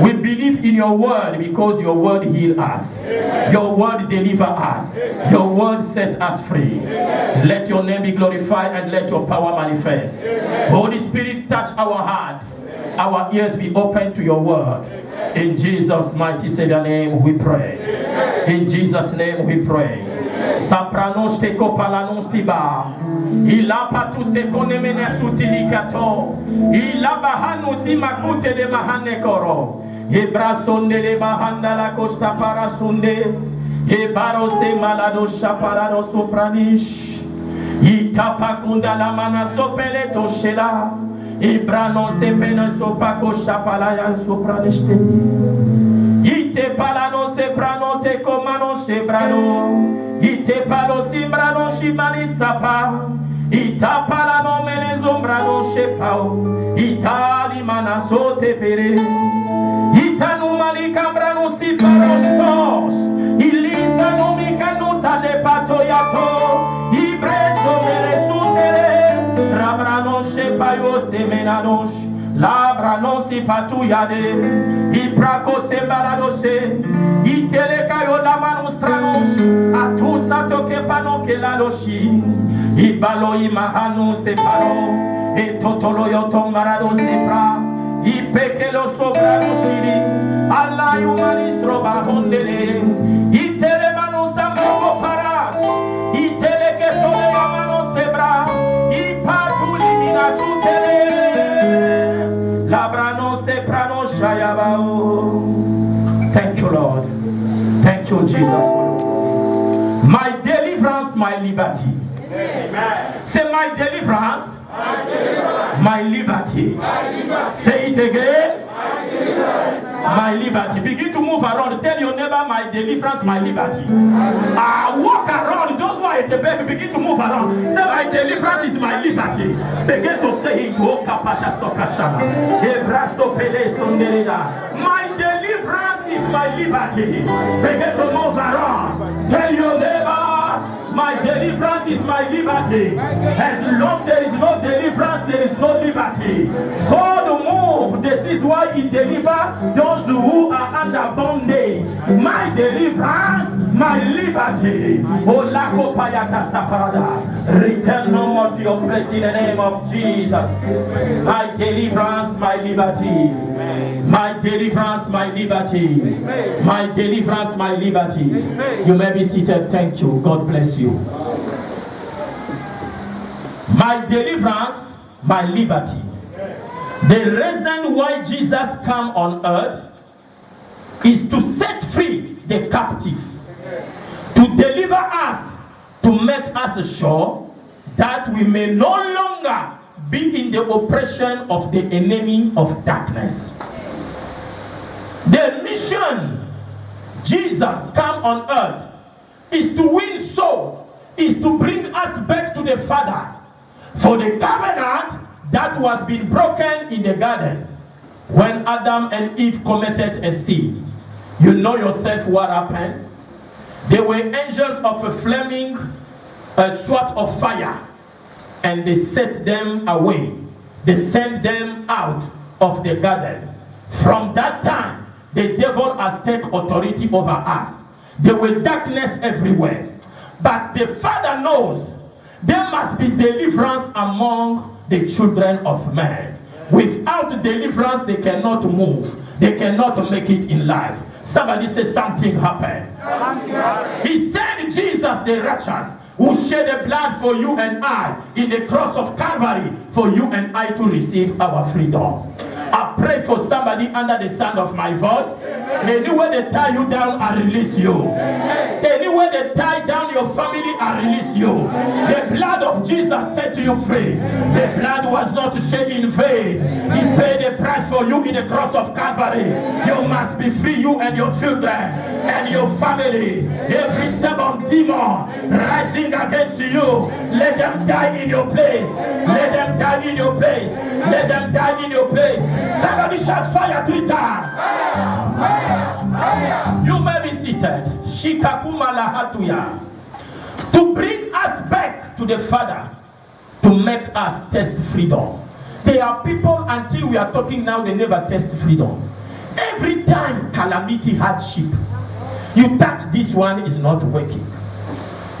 We believe in your word because your word heal us. Your word deliver us. Your word set us free. Let your name be glorified and let your power manifest. Holy Spirit, touch our heart. Our ears be open to your word. In Jesus' mighty Savior name we pray. In Jesus' name we pray. Sapranos te kopalanos tiba. Ila patus te konemene sutilikato. Ila bahanu si makute de mahane koro. Ebra sonde de bahanda la costa para sunde. Ebaro se malado shaparado sopranish. Itapa kunda la mana sopele toshela. Ibrano se pena sopako shapalaya sopraniste. Ite palano se prano te comano shebrano. Ite palo si brano shimanista pa. Ita palano menezombrano shepao. Ita limana sote pere. Ita numali cambrano si parostos. Ilisa numika nuta de patoyato. Ibreso mere sundere. Rabrano shepayo semenanos. Labrano si patuyade. Iprako sembaladose. Itele kayo la manustranos. Atusa toke pano ke la loshi. Ibalo imahanu se paro. E totolo yo tombarado se pra. Ipeke lo sobrano shiri. Allah humanistro bahondele. Itele manu sambo paras. Itele ke tole mano sebra. Ipatuli mina sutele. Labrano se prano shayabao. Thank you, Lord. Thank you, Jesus. My deliverance, my liberty. Amen. Say my deliverance, my liberty. Say it again. My liberty. Begin to move around. Tell your neighbor, my deliverance, my liberty. Walk around. Those who are at the back, begin to move around. Say, my deliverance is my liberty. Begin to say it. My deliverance is my liberty. Begin to move around. Tell your neighbor, my deliverance is my liberty. As long there is no deliverance, there is no liberty. God move. This is why he delivers those who are under bondage. My deliverance, my liberty. Return no more to your place in the name of Jesus. My deliverance, my liberty. My deliverance, my liberty. My deliverance, my liberty. You may be seated. Thank you. God bless you. My deliverance, my liberty. The reason why Jesus came on earth is to set free the captive, to deliver us, to make us sure that we may no longer be in the oppression of the enemy of darkness. The mission Jesus came on earth is to win soul, is to bring us back to the Father. For the covenant that was being broken in the garden when Adam and Eve committed a sin. You know yourself what happened. They were angels of a flaming sword of fire, and they set them away. They sent them out of the garden. From that time, the devil has taken authority over us. There was darkness everywhere. But the Father knows there must be deliverance among the children of man. Without deliverance, they cannot move. They cannot make it in life. Somebody says something happened. He said Jesus the righteous who shed the blood for you and I in the cross of Calvary for you and I to receive our freedom. I pray for somebody under the sound of my voice. Anywhere they tie you down, I release you. Anywhere they tie down your family, I release you. The blood of Jesus set you free. The blood was not shed in vain. He paid the price for you in the cross of Calvary. You must be free, you and your children and your family. Every stubborn demon rising against you, let them die in your place. Let them die in your place. Let them die in your place. Somebody shout fire 3 times. Fire, fire, fire. You may be seated. Shikakuma lahatuya. To bring us back to the Father, to make us taste freedom. There are people, until we are talking now, they never taste freedom. Every time calamity, hardship, you touch this one is not working.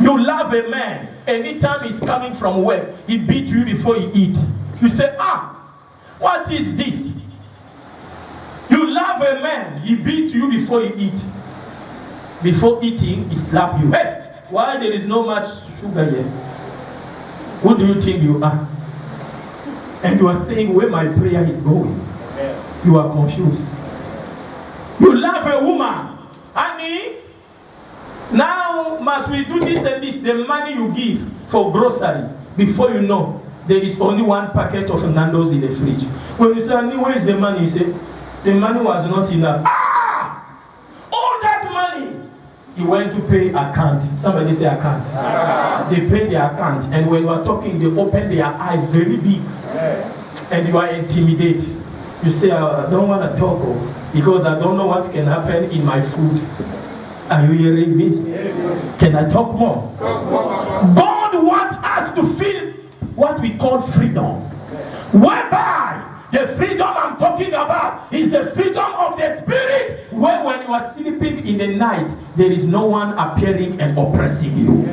You love a man, anytime he's coming from work, he beat you before he eat. You say, what is this? You love a man, he beat you before he eat. Before eating, he slap you. Hey, why there is no much sugar here? Who do you think you are? And you are saying where my prayer is going. You are confused. You love a woman, honey. Now must we do this and this? The money you give for grocery, before you know, there is only one packet of Nando's in the fridge. When you say, honey, where is the money? You say, the money was not enough. All that money, he went to pay account. Somebody say account. They pay their account, and when you are talking, they open their eyes very big, and you are intimidated. You say, I don't want to talk because I don't know what can happen in my food. Are you hearing me? Can I talk more? God wants us to feel what we call freedom. Whereby the freedom I'm talking about is the freedom of the spirit, where when you are sleeping in the night, there is no one appearing and oppressing you.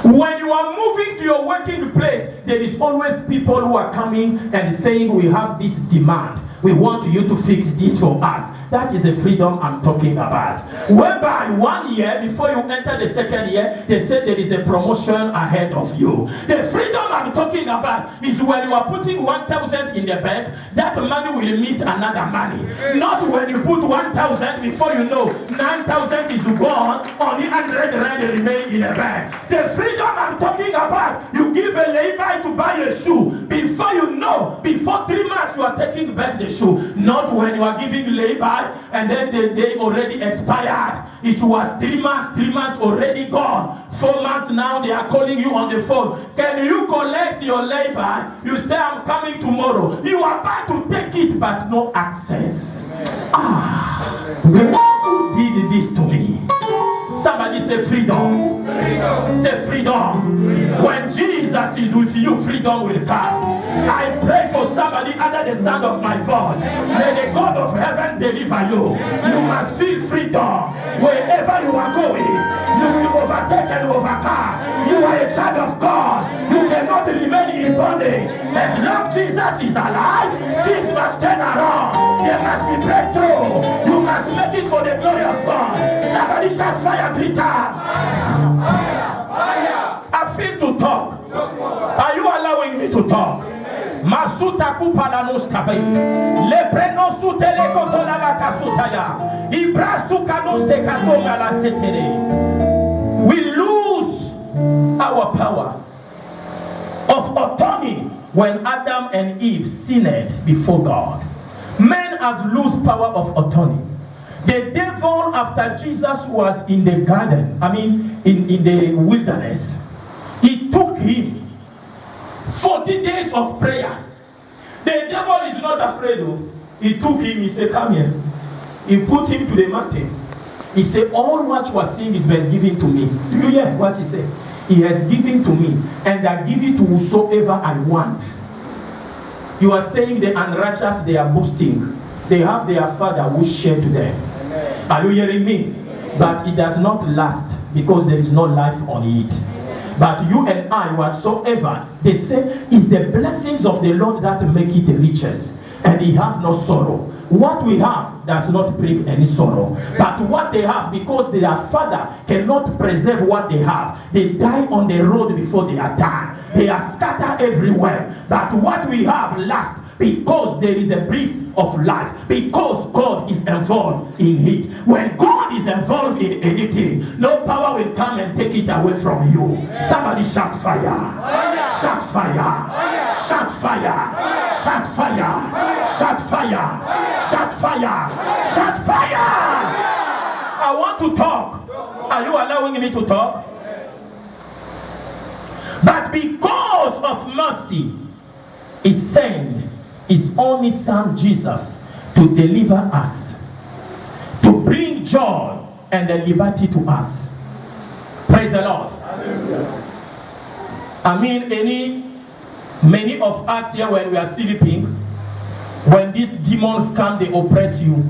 When you are moving to your working place, there is always people who are coming and saying, we have this demand. We want you to fix this for us. That is the freedom I'm talking about. Whereby 1 year before you enter the second year, they say there is a promotion ahead of you. The freedom I'm talking about is when you are putting 1,000 in the bank, that money will meet another money. Not when you put 1,000, before you know 9,000 is gone, only 100 rand remain in the bank. The freedom I'm talking about, you give a labor to buy a shoe. Before you know, before 3 months you are taking back the shoe. Not when you are giving labor and then the day already expired. It was 3 months already gone. 4 months now they are calling you on the phone. Can you collect your labor? You say, I'm coming tomorrow. You are about to take it but no access. Who did this to me? Somebody say freedom. Freedom. Say freedom. Freedom. When Jesus is with you, freedom will come. I pray for somebody under the sound of my voice. May the God of heaven deliver you. You must feel freedom. Wherever you are going, you will overtake and overcome. You are a child of God. You cannot remain in bondage. As long as Jesus is alive, things must turn around. There must be breakthrough. You must make it for the glory of God. Somebody shout fire 3 times. Fire, fire. I feel to talk. Are you allowing me to talk? Masuta kupalanos kabe. Lepreno sutele kotola la kasutaya. Ibrastu kanos te katoma la setere. We lose our power of autonomy when Adam and Eve sinned before God. Men has lose power of autonomy. The devil, after Jesus was in the garden, in the wilderness, he took him 40 days of prayer. The devil is not afraid. He took him, he said, come here. He put him to the mountain. He said, all what you are seeing is been given to me. Do you hear what he said? He has given to me, and I give it to whosoever I want. You are saying the unrighteous, they are boasting. They have their father who shared to them. Amen. Are you hearing me? But it does not last because there is no life on it. But you and I, whatsoever, they say, is the blessings of the Lord that make it riches, and he have no sorrow. What we have does not bring any sorrow. But what they have, because their father cannot preserve what they have, they die on the road before they are done. They are scattered everywhere. But what we have lasts because there is a breath of life. Because God is involved in it. When God is involved in anything, no power will come and take it away from you. Somebody shout fire. Shout fire. Shout fire. Shout fire. Shout fire. Shout fire. Shout fire. I want to talk. Are you allowing me to talk? But because of mercy, he sent his only son Jesus to deliver us, to bring joy and the liberty to us. Praise the Lord. Many of us here, when we are sleeping, when these demons come, they oppress you.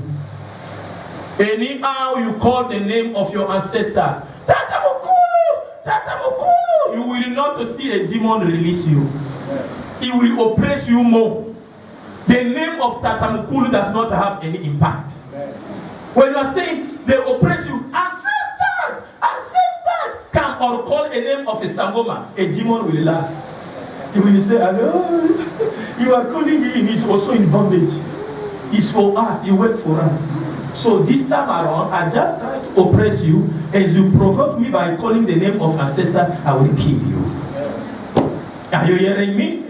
Anyhow you call the name of your ancestors, Tatamukulu, Tatamukulu, you will not see a demon release you. It will oppress you more. The name of Tatamukulu does not have any impact. When you are saying they oppress you, ancestors, ancestors, come or call a name of a Sangoma, a demon will laugh. He will say, hello, you are calling him, he's also in bondage. It's for us, he worked for us. So this time around, I just try to oppress you. As you provoke me by calling the name of ancestors, I will kill you. Are you hearing me?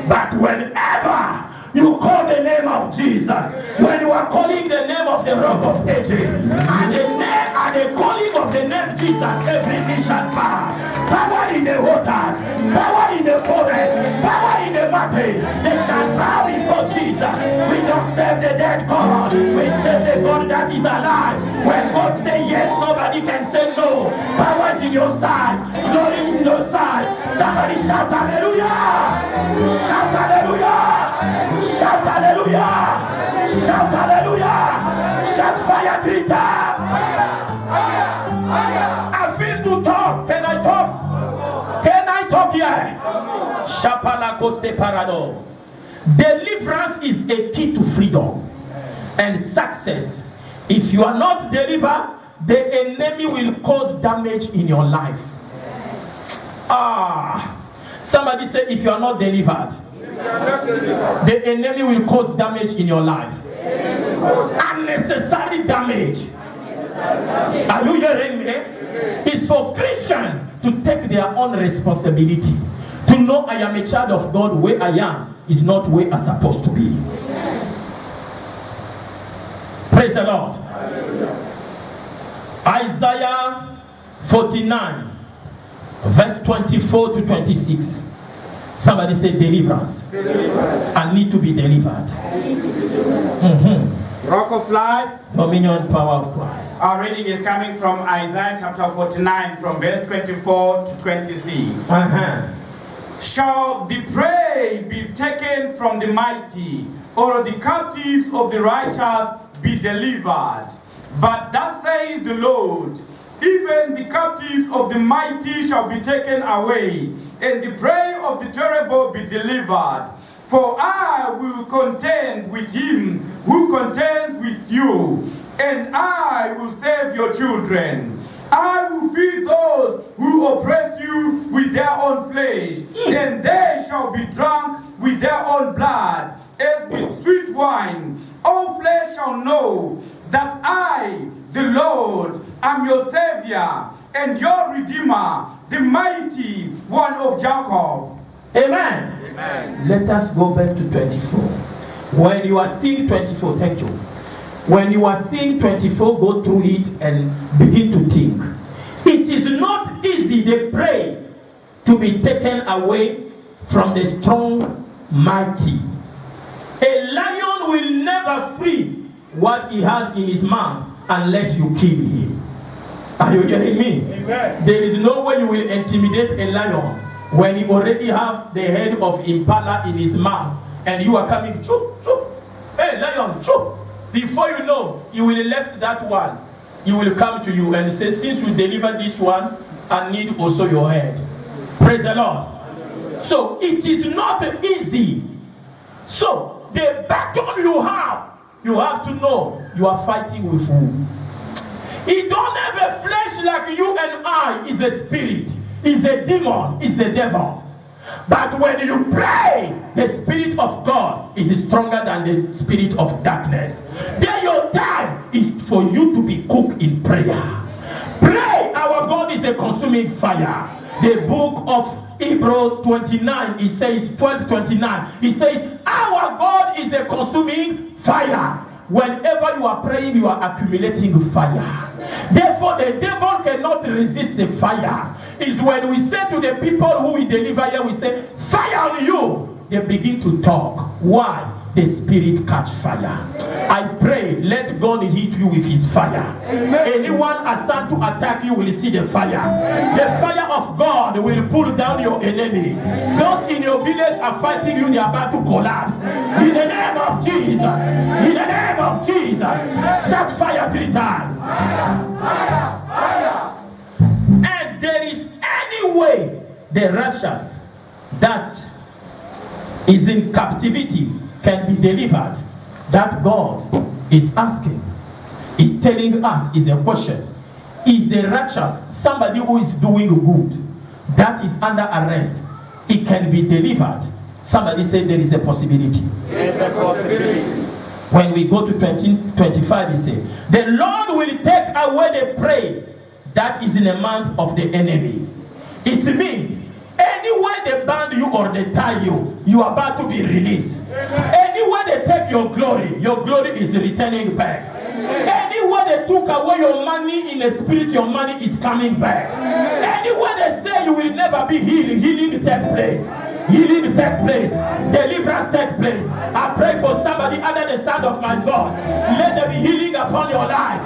But whenever you call the name of Jesus, when you are calling the name of the Rock of Ages, and the calling of the name Jesus, every knee shall bow. Power in the waters, power in the forest, power in the mountain, they shall bow before Jesus. We don't serve the dead God, we serve the God that is alive. When God says yes, nobody can say no. Power is in your side, glory is in your side. Somebody shout hallelujah! Shout hallelujah! Shout hallelujah! Shout hallelujah! Shout fire 3 times! I feel to talk. Can I talk? Can I talk here? Shapala Coste Parado. Deliverance is a key to freedom and success. If you are not delivered, the enemy will cause damage in your life. Somebody say, if you are not delivered, the enemy will cause damage in your life. Unnecessary damage. Are you hearing me? It's for Christians to take their own responsibility. To know I am a child of God. Where I am is not where I'm supposed to be. Praise the Lord. Isaiah 49 verse 24 to 26. Somebody say deliverance. Deliverance. I need to be delivered. Rock of life, dominion, power of Christ. Our reading is coming from Isaiah chapter 49 from verse 24 to 26. Shall the prey be taken from the mighty, or the captives of the righteous be delivered? But thus says the Lord, even the captives of the mighty shall be taken away, and the prey of the terrible be delivered. For I will contend with him who contends with you, and I will save your children. I will feed those who oppress you with their own flesh, and they shall be drunk with their own blood, as with sweet wine. All flesh shall know that I, the Lord, am your Savior and your Redeemer, the mighty one of Jacob. Amen. Amen. Let us go back to 24. When you are seeing 24, thank you. When you are seeing 24, go through it and begin to think. It is not easy, they pray, to be taken away from the strong, mighty. A lion will never free what he has in his mouth unless you kill him. Are you hearing me? Amen. There is no way you will intimidate a lion when he already have the head of impala in his mouth and you are coming, choo, choo. Hey, lion, choo. Before you know, you will left that one. He will come to you and say, since you deliver this one, I need also your head. Praise the Lord. So it is not easy. So the battle you have to know you are fighting with who. He don't have a flesh like you and I. Is a spirit. Is a demon. Is the devil. But when you pray, the Spirit of God is stronger than the spirit of darkness. Then your time is for you to be cooked in prayer. Pray. Our God is a consuming fire. The book of Hebrews 29, it says 12:29. It says, our God is a consuming fire. Whenever you are praying, you are accumulating fire. Therefore, the devil cannot resist the fire. It's when we say to the people who we deliver here, we say, fire on you. They begin to talk. Why? the spirit catch fire. I pray, let God hit you with his fire. Amen. Anyone assigned to attack you will see the fire. The fire of God will pull down your enemies. Those in your village are fighting you, they are about to collapse. In the name of Jesus. In the name of Jesus. Shout fire 3 times. Fire, fire, fire. And there is any way the Russians that is in captivity can be delivered, that God is asking, is telling us, is a question. Is the righteous somebody who is doing good that is under arrest? It can be delivered. Somebody said there is a possibility. There is a possibility. When we go to 2025, he said, the Lord will take away the prey that is in the mouth of the enemy. It means anywhere they bind you or they tie you, you are about to be released. Anywhere they take your glory is returning back. Anywhere they took away your money in the spirit, your money is coming back. Anywhere they say you will never be healed, healing take place. Healing take place. Deliverance take place. I pray for somebody under the sound of my voice. Let there be healing upon your life.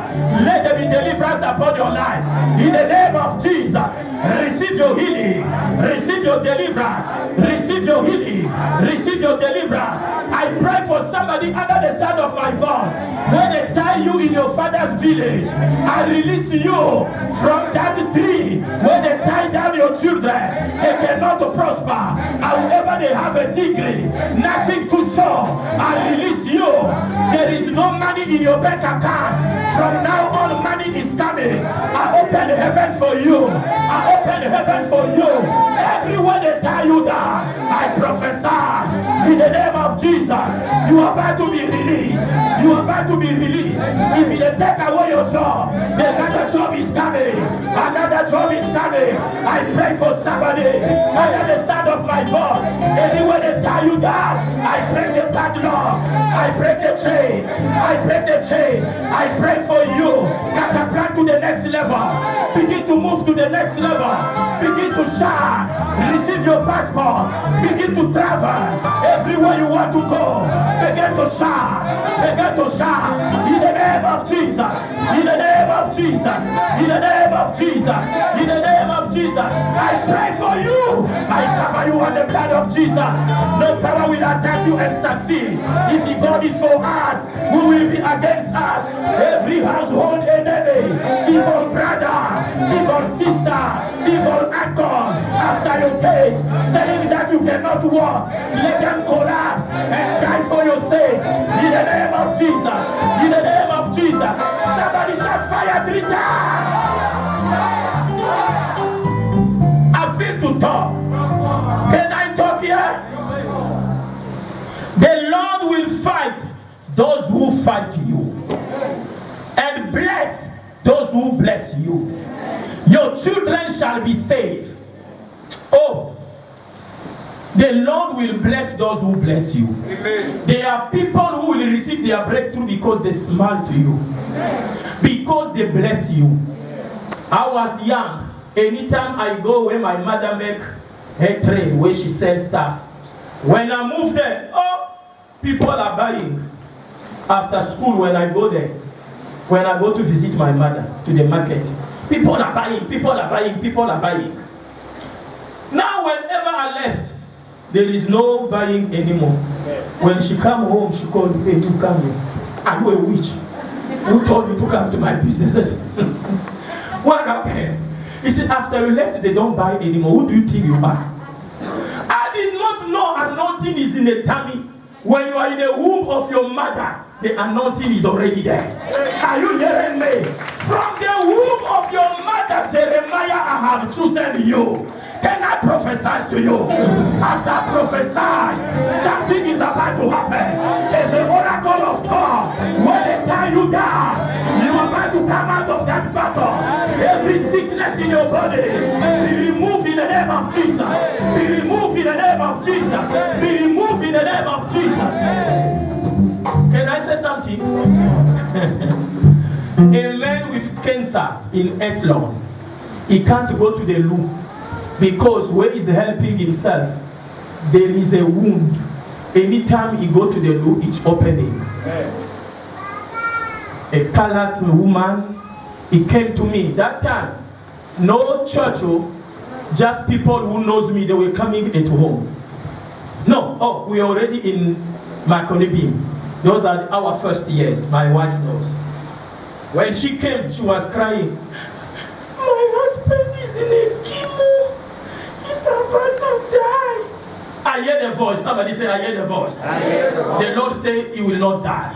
Let there be deliverance upon your life. In the name of Jesus, receive your healing. Receive your deliverance. Receive your healing. Receive your deliverance. I pray for somebody under the sound of my voice. When they tie you in your father's village, I release you from that tree where they tie down your children. They cannot prosper. However, they have a degree, nothing to show. I release you. There is no money in your bank account. From now on, money is coming. I open heaven for you. I open heaven for you. Everywhere they tie you down, I prophesy in the name of Jesus. You are about to be released. You are about to be released. If they take away your job, another job is coming. Another job is coming. I pray for somebody under the sound of my voice. Anywhere they tie you down, I break the padlock. I break the chain. I break the chain. I pray for you. Catapult to the next level. Begin to move to the next level. Begin to shine. Receive your passport. Begin to travel. Everywhere you want to go, begin to shine. Begin to shine. In the name of Jesus. In the name of Jesus. In the name of Jesus. In the name of Jesus. I pray for you. I cover you under the blood of Jesus. No power will attack you and succeed. If God is for us, who will be against us? Every household enemy, evil brother, evil sister, evil uncle, after your case, saying that you cannot walk, let them collapse and die for your sake. In the name of Jesus. In the name of Jesus. Somebody shout fire 3 times. I feel to talk. Can I talk here? The Lord will fight those who fight you and bless those who bless you. Your children shall be saved. Oh, the Lord will bless those who bless you. Amen. There are people who will receive their breakthrough because they smile to you, because they bless you. I was young. Anytime I go where my mother make her trade, where she sells stuff, when I move there, oh, people are buying. After school, when I go there, when I go to visit my mother to the market, people are buying, people are buying, people are buying. Now, whenever I left, there is no buying anymore. When she come home, she called me, hey, you come here. Are you a witch? Who told you to come to my businesses? What happened? He said, after you left, they don't buy anymore. Who do you think you are? I did not know anointing is in the tummy. When you are in the womb of your mother, the anointing is already there. Are you hearing me? From the womb of your mother, Jeremiah, I have chosen you. Can I prophesy to you? After I prophesy, something is about to happen. It's the oracle of God. When they tie you down, you are about to come out of that battle. Every sickness in your body be removed in the name of Jesus. Be removed in the name of Jesus. Be removed in the name of Jesus. Can I say something? A man with cancer in Ethlon, he can't go to the loo because where he's helping himself, there is a wound Anytime he go to the loo, it's opening. A colored woman, he came to me that time. No church, just people who knows me, they were coming at home. No, we are already in Makonibim. Those are our first years, my wife knows. When she came, she was crying. My husband is in a chemo. He's about to die. I hear the voice. Somebody say, I hear the voice. I hear the voice. The Lord say, he will not die.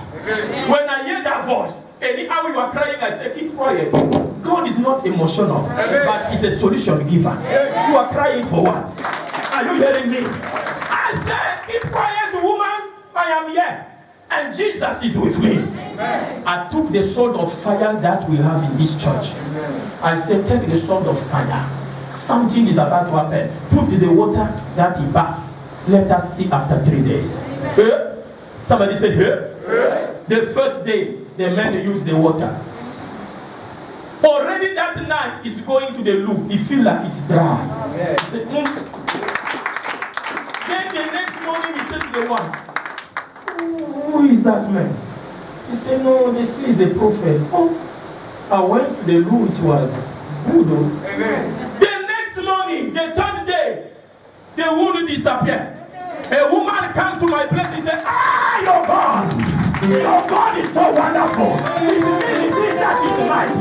When I hear that voice, anyhow you are crying, I say, keep quiet. God is not emotional, but he's a solution giver. You are crying for what? Are you hearing me? I said, keep quiet, woman. I am here. And Jesus is with me. I took the sword of fire that we have in this church. I said, take the sword of fire. Something is about to happen. Put the water that he bathed. Let us see after 3 days. Somebody said, the first day, the man used the water. Already that night, he's going to the loo. He feels like it's dry. He said, Then the next morning, he said to the one, who is that man? He said, no, this is a prophet. I went to the loo, it was good. The next morning, the third day, the wound disappeared. A woman came to my place and said, your God is so wonderful. Jesus is mighty.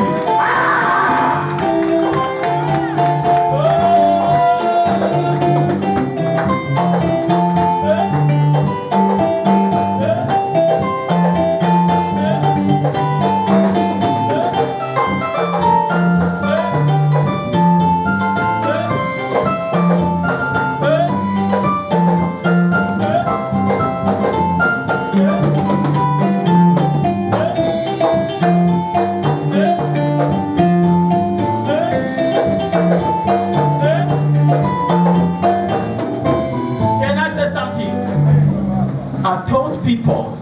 People,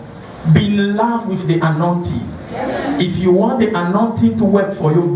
be in love with the anointing. If you want the anointing to work for you,